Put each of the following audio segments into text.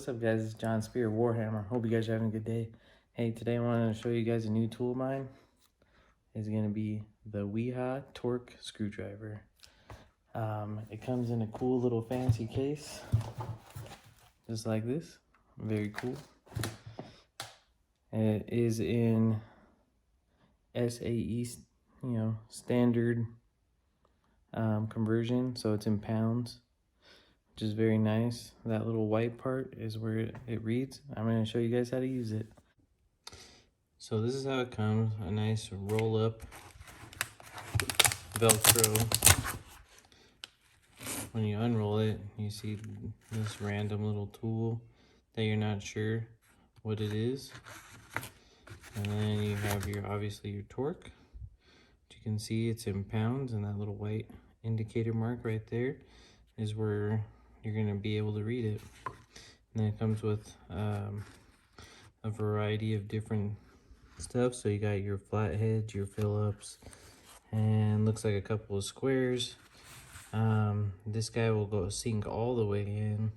what's up guys, it's John Spier, Warhammer. Hope you guys are having a good day. Hey, today I wanted to show you guys a new tool of mine. It's going to be the Wiha torque screwdriver. It comes in a cool little fancy case, just like this. Very cool. And it is in SAE, standard conversion, so it's in pounds, which is very nice. That little white part is where it reads. I'm going to show you guys how to use it. So this is how it comes, a nice roll up Velcro. When you unroll it, you see this random little tool that you're not sure what it is. And then you have obviously your torque. You can see it's in pounds, and that little white indicator mark right there is where you're going to be able to read it. And then it comes with a variety of different stuff. So you got your flatheads, your Phillips, and looks like a couple of squares. This guy will go sink all the way in.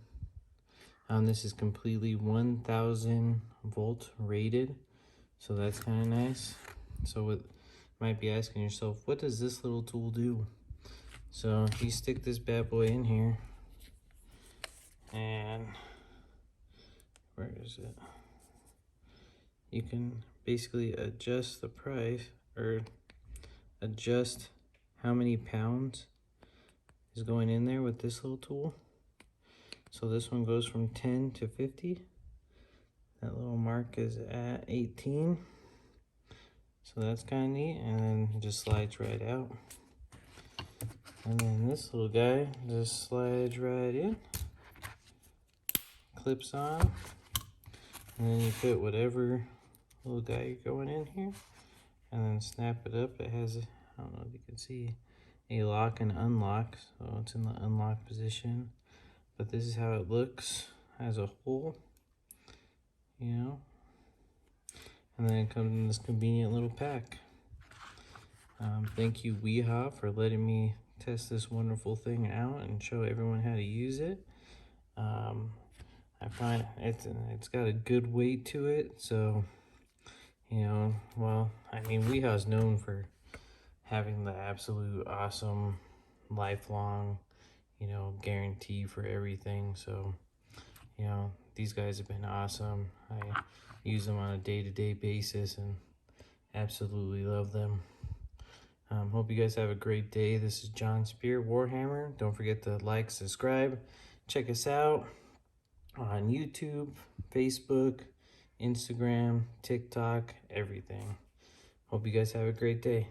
This is completely 1000 volt rated, so that's kind of nice. So you might be asking yourself, what does this little tool do? So you stick this bad boy in here, and where is it? You can basically adjust the price, or adjust how many pounds is going in there with this little tool. So this one goes from 10 to 50. That little mark is at 18. So that's kind of neat, and then it just slides right out. And then this little guy just slides right in, clips on, and then you put whatever little guy you're going in here, and then snap it up. It has, I don't know if you can see, a lock and unlock, so it's in the unlock position. But this is how it looks as a whole, and then it comes in this convenient little pack. Thank you, Wiha, for letting me test this wonderful thing out and show everyone how to use it. I find it's got a good weight to it, so well, I mean, Wiha is known for having the absolute awesome lifelong guarantee for everything. So these guys have been awesome. I use them on a day-to-day basis and absolutely love them. Hope you guys have a great day. This is John Spier, Warhammer. Don't forget to like, subscribe, check us out on YouTube, Facebook, Instagram, TikTok, everything. Hope you guys have a great day.